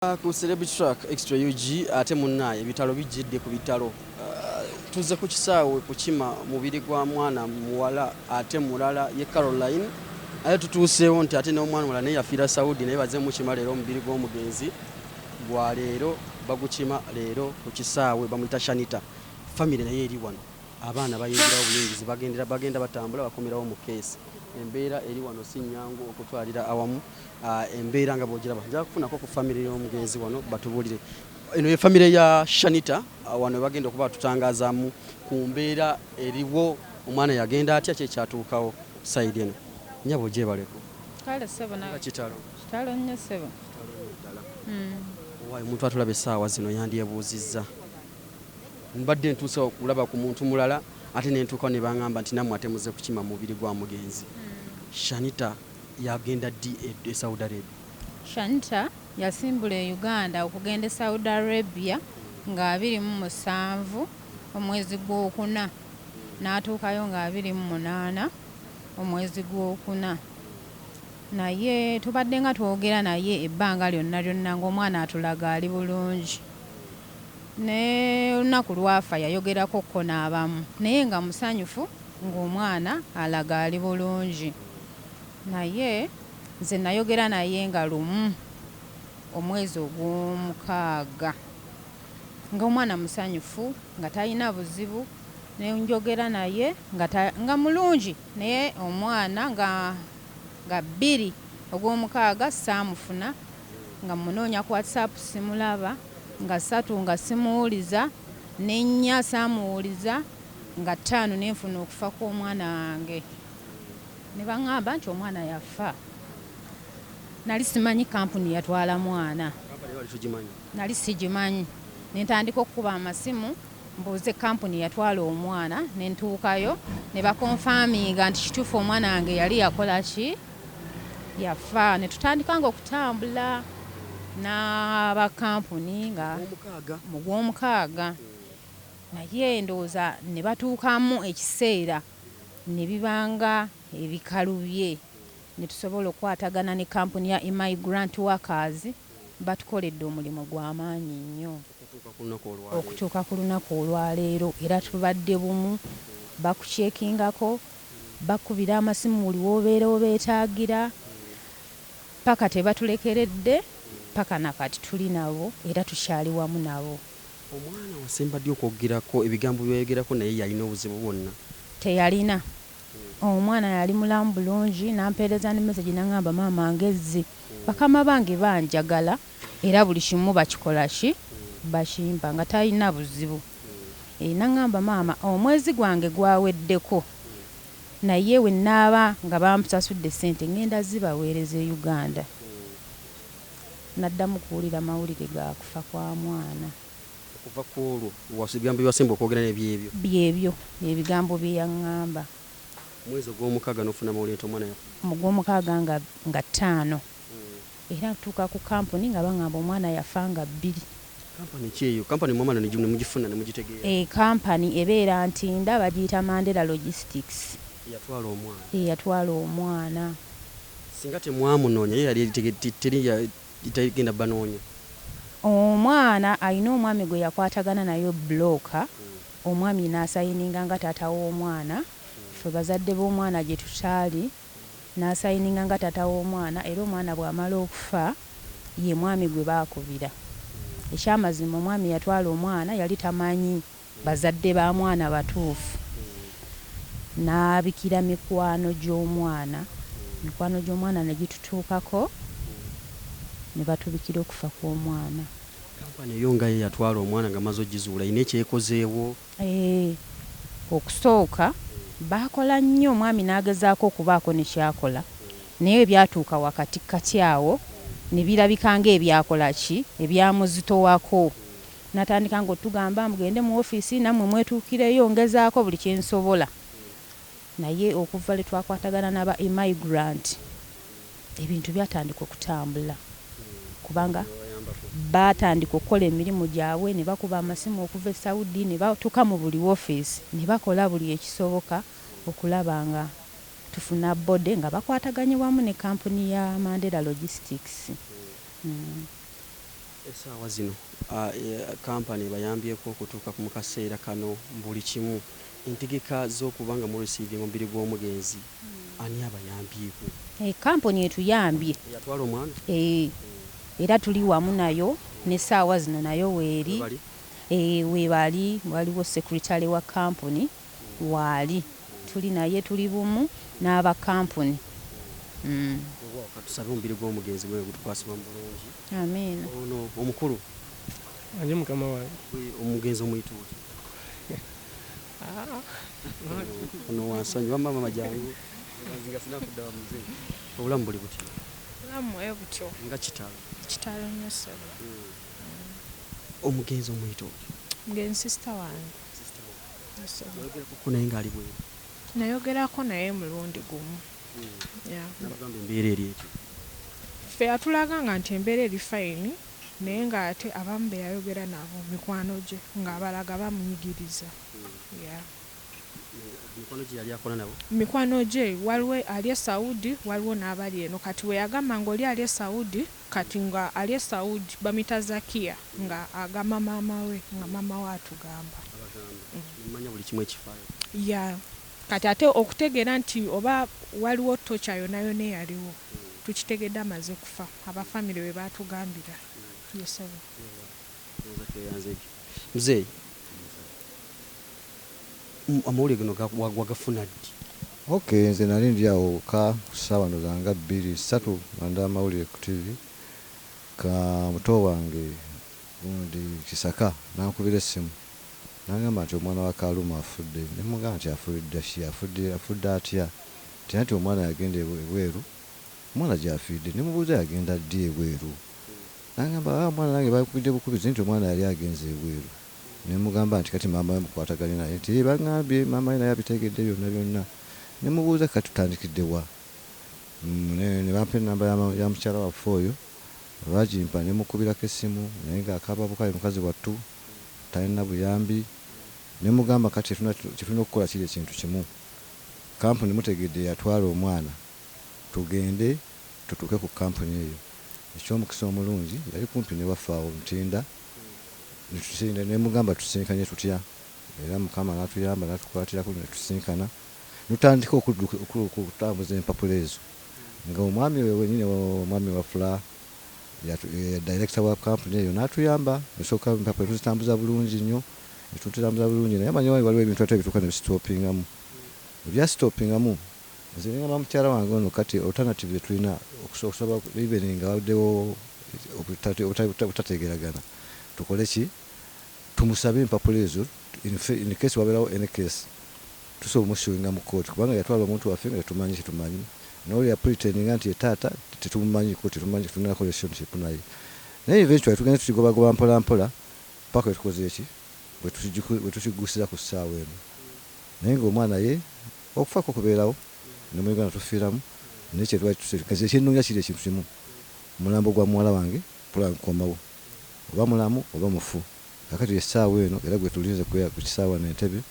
Ku Celebrity Track Extra UG ate munnaye ebitalo bijjidde ku bitalo. Tuze ku Kisawe kukima mubiri gwa mwana muwala ate mulala ye Caroline. Aye tutuuseewo nti ate n'omwana mulala naye yafiira Saudi naye bazze mukima leero omubiri gw'omugenzi gwa leero bagukima leero ku Kisawe bamuyita Shanitah. Family naye eri wano. Abaana bayingira obuyingizi bagenda batambula bakomerawo mu keesi. Embeera eri wano si nnyangu okutwalira awamu. Embeera nga bwogiraba nja kufunako ku family y'omugenzi wano batubulire. Eno ye family ya Shanitah wano bagenda okuba tutangazaamu ku mbeera eriwo omwana yagenda atya kyekyatuukawo side eno. Nyabo gyebaleko. Kale sebo na Kitalo. Kitalo nnyo sebo. Waayi omuntu atulabe essaawa zino yandyebuuzizza. Mbadde ntuuse okulaba ku muntu mulala ate nentuuka ne baŋŋamba nti nammwe ate muze kukima mubiri gwa mugenzi. Shanitah yagenda ddi e Saudi Arabia? Shanitah yasimbula e Uganda okugenda e Saudi Arabia nga 27 omwezi gw'okuna n'atuukayo nga 28 omwezi gw'okuna. Naye tubadde nga twogera naye ebbanga lyonna ng'omwana atulaga ali bulungi. Ne olunaku lwafa yayogerako ko n'abamu naye nga musanyufu ng'omwana alaga ali bulungi. Naye nze nayogera naye nga lumu omwezi ogw'omukaaga ng'omwana musanyufu nga talina buzibu ne njogera naye nga mulungi naye omwana nga 2 ogw'omukaaga saamufuna nga munoonya ku WhatsApp simulaba nga 3 nga simuwuliza ne 4 saamuwuliza nga 5 nenfuna okufa kw'omwana wange. Ne baŋŋamba nti omwana yafa. Nali simanyi kampuni yatwala mwana. Nali sigimanyi. Ne ntandika okukuba amasimu mbuuze kampuni yatwala omwana ne ntuukayo ne bakonfaminga nti kituufu omwana wange yali yakola ki? Yafa. Ne tutandika nga okutambula n'abakampuni nga mu gw'omukaaga. Naye ndowooza ne batuukamu ekiseera ne bibanga ebikalubye ne tusobola okukwatagana ne kampuni ya Immigrant Workers batukoledde omulimu gw'amaanyi nnyo okutuuka ku lunaku olwaleero era tubadde bumu bakukyekingako bakubira amasimu buli w'obeera obeetaagira paka tebatulekeredde paka nakati tuli nabo era tukyali wamu nabo. Omwana wasemba ddi okwogerako ebigambo byoyogerako naye yalina obuzibu bwonna? Teyalina. Omwana yali mulamu bulungi nampeereza ne message n'angamba maama ngezzi bakama bange banjagala era buli kimu bakikola ki bakimpa nga talina buzibu. N'angamba maama omwezi gwange gwaweddeko naye we naaba nga bamusasudde ssente ngenda zibaweereza e Uganda. Naddamu kuwulira mawulire ga kufa kwa mwana. Okuva ku olwo ebigambo byasemba okwogera n'ebyebyo? Byebyo ebigambo bye yaŋŋamba. Mwezi ogw'omukaaga n'ofuna mawulire nti omwana yafa? Mu gw'omukaaga nga 5. Era tutuuka ku kampuni nga baŋŋamba omwana yafa nga 2. Kampani ki eyo? Kampani mwamana ne mugifuna ne mugitegeera? Kampani ebeera Ntinda bagiyita Mandela Logistics. Yatwala omwana? Yatwala omwana. Singa temwamunoonya ye yali tegenda banoonya? Omwana alina omwami gwe yakwatagana nayo bbulooka. Omwami n'asayininga nga taata w'omwana. Ffe bazadde b'omwana gye tutaali n'asayininga nga taata w'omwana era omwana bw'amala okufa ye mwami gwe baakubira. Ekyamazima omwami yatwala omwana yali tamanyi bazadde ba mwana batuufu. N'abikira mikwano gy'omwana. Mikwano gy'omwana ne gitutuukako ne batubikira okufa kw'omwana. Kampani eyo nga ye yatwala omwana nga maze ogizuula ine ekyekozeewo? Okusooka baakola nnyo omwami n'agezaako okubaako ne kyakola naye byatuuka wakati kati awo ne birabika ng'ebyakola ki ebyamuzitowako. Natandika nga otugamba mugende mu ofiisi nammwe mwetuukireyo ngezaako buli kye nsobola. Naye okuva le twakwatagana n'aba Immigrant ebintu byatandika okutambula kubanga batandika okukola emirimu gyabwe ne bakuba amasimu okuva e Saudi ne batuuka mu buli ofiisi ne bakola buli ekisoboka okulaba nga tufuna bode nga bakwataganye wamu ne kampuni ya Mandela Logistics. Essaawa zino kampani bayambyeko okutuuka mu kaseera kano buli kimu entegeka z'okuba nga mu receiving omubiri gw'omugenzi ani abayambyeko? Kampani etuyambye yatwala omwana era tuli wamu nayo n'essaawa zino nayo weeri weebali waliwo secretary wa kampani waali tuli naye tuli bumu n'aba kampani. Katusabe omubiri gw'omugenzi gwe gutukwasibwa mu bulungi. Amiina. Ono omukulu anje mukama wange omugenzi omuyituuti ono wansonyi wamma mama jangu nga sinakudda wa muzee obulamu buli butyo? Obulamu bwe butyo nga kitalo nnyo ssebo. omugenzi omuyituuti Mugenzi sisita wange nayogerako naye ng'ali bweru? nayogerako naye mulundi gumu. Nagamba embeera eri etyo Ffe yatulaganga nti embeera eri fayini naye ng'ate abamu be yayogera nabo mikwano gye ng'abalaga bamunyigiriza. mikono gye yali akola nabo? Mikwano gye waliwo ali e Saudi waliwo n'abali eno kati we yagamba ng'oli ali e Saudi kati nga ali e Saudi bamita Zakia nga agamba maama we nga maama we atugamba. Mmanya buli kimu ekifaayo. Kati ate okutegeera nti oba waliwo tocha yonna yonna eyaliwo tukitegedde amaze kufa abafamire we baatugambira. Mzee amawulire gano wagafuna ddi? Nze nali ndi awo ka ssaawa ndozanga 2-3 nganda amawulire ku TV ka muto wange gundi Kisaka nankubira essimu nangamba nti omwana wa Kaaluma afudde. Nemugamba nti afudde atya nti omwana yagenda ebweru. Omwana gy'afiidde nemubuuza yagenda ddi ebweru. Nangamba omwana nange bakubidde bukubizi nti omwana yali agenze ebweru. Nemugamba nti kati maama we mukwataganye naye nti baŋŋambye maama we naye abitegedde byonna. Nemubuuza kati tutandikidde wa? Ne bampa ennamba ya mukyala waffe oyo bagimpa nemukubirako essimu naye ng'akaaba bukaali mukazi wattu talina buyambi. Nemugamba kati kyetulina okukola kiri ekintu kimu. Kampuni mutegedde yatwala omwana tugende tutuuke ku kampuni eyo. Ekyomukisa omulungi yali kumpi ne waffe awo Ntinda. Nemugamba tusinkanye tutya era Mukama n'atuyamba n'atukwatirako ne tusinkana. Nutandika okutambuza empapula ezo nga omwami we wenyine omwami wa Fula director wa kampuni eyo n'atuyamba nesooka empapula tuzitambuza bulungi nnyo netutambuza bulungi naye manyi waliwo ebintu ate bituuka ne bisitopingamu. Ebyasitopingamu nze nengamba mukyala wange ono kati alternative tulina okusobola even nga waddewo obutategeragana tukole ki tumusabe empapula ezo in case wabeerawo any case tusobola omusuinga mu kooti kubanga yatwala omuntu waffe nga tetumanyi nawe yapretendinga nti taata tetumumanyi tetumanyi relationship naye. Naye eventually tugenda tukigobagoba mpola paka wetukoze eki wetukigusira ku ssaawa eno. Naye ng'omwana ye okufaako kubeerawo nemuyuganda tufiiramu naye kyennoonya kiri ekintu kimu omulambo gwa muwala wange pula nkomawo oba mulamu oba mufu. Kakati essaawa eno era gwe tulinze ku kisaawa n'entebe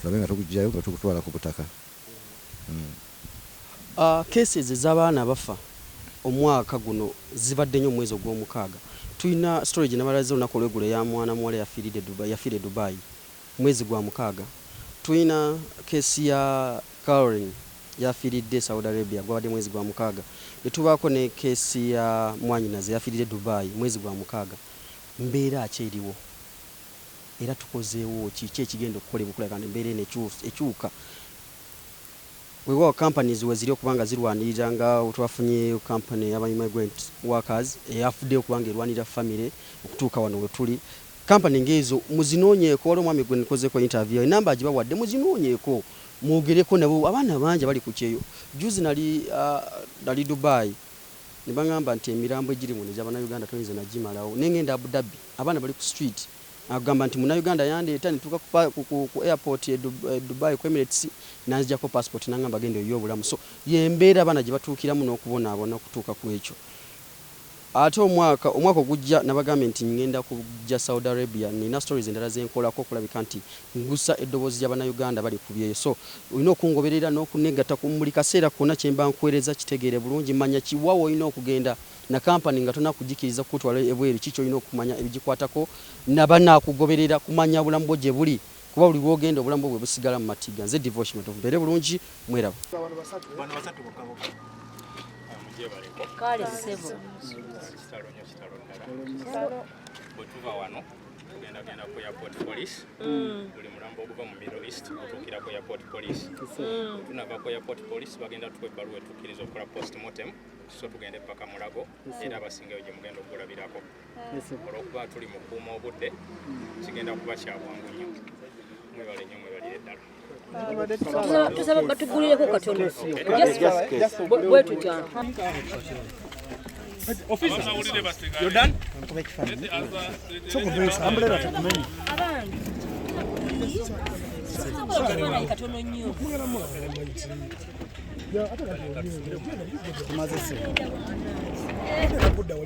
tulabe nga tugujjayo nga tukutwala ku butaka. Cases ez'abaana bafa omwaka guno zibadde nnyo omwezi ogw'omukaaga. Tulina story gye nabalaze olunaku olweggulo ya mwana muwala yafiiridde Dubai mwezi gwa mukaaga. Tulina kesi ya Caroline yafiiridde Saudi Arabia gwabadde mwezi gwa mukaaga. Netubaako ne kesi ya mwanyinaze yafiiridde Dubai mwezi gwa mukaaga. Mbeera ki eriwo era tukozeewo kiki ekigenda okukolebwa okulaga embeera eno ekyuka? Weewaawo companies we ziri okubanga zirwanirira nga twafunye company y'aba-immigrant workers eyafudde okubanga erwanirira family okutuuka wano we tuli. Company ng'ezo muzinoonyeeko waliwo omwami gwe nikozeeko interview enamba agibawadde muzinoonyeeko mwogereko nabo abaana bangi bali ku kyeyo. Juzi nali Dubai ne baŋŋamba nti emirambo egiri muno egy'Abannayuganda toyinza nagimalawo nengenda Abu Dhabi abaana bali ku street agamba nti Munnayuganda yandeeta nituuka ku airport e Dubai ku Emirates nanzijako passport nangamba genda oyo obulamu. So yembeera abaana gye batuukiramu n'okubonaabona okutuuka ku ekyo. ate omwaka ogujja nabagambye nti ngenda kujja Saudi Arabia nina stories endala zenkolako okulabika nti ngusa eddoboozi ly'Abannayuganda bali ku byeyo. So olina okungoberera n'okunegatta buli kaseera konna kye mba nkwereza kitegeere bulungi, manya kiwawo olina okugenda na kampani nga tonakugikiriza kutwala ebweru, kiki olina okumanya ebigikwatako nabanakugoberera kumanya bulamu bwo gye buli, kuba buli bwogenda obulamu bwe busigala mu matiga. Nze devotion mbeere bulungi, mweraba. Kale sebo bwetuva wano tugenda ku airport police buli mulambo oguva mu Middle East otuukira ku airport police. Tunava ku airport police bagenda tuwa ebbaluwa etukkiriza okukola postmortem, so tugende paka Mulago era abasingayo gye mugenda okulabirako. Olw'okuba tuli mu kuuma obudde kigenda kuba kya bwangu nnyo. Mwebale nnyo, mwebalire ddala. tusaba batugulireko katono bwe tutya You're done? katono nnyo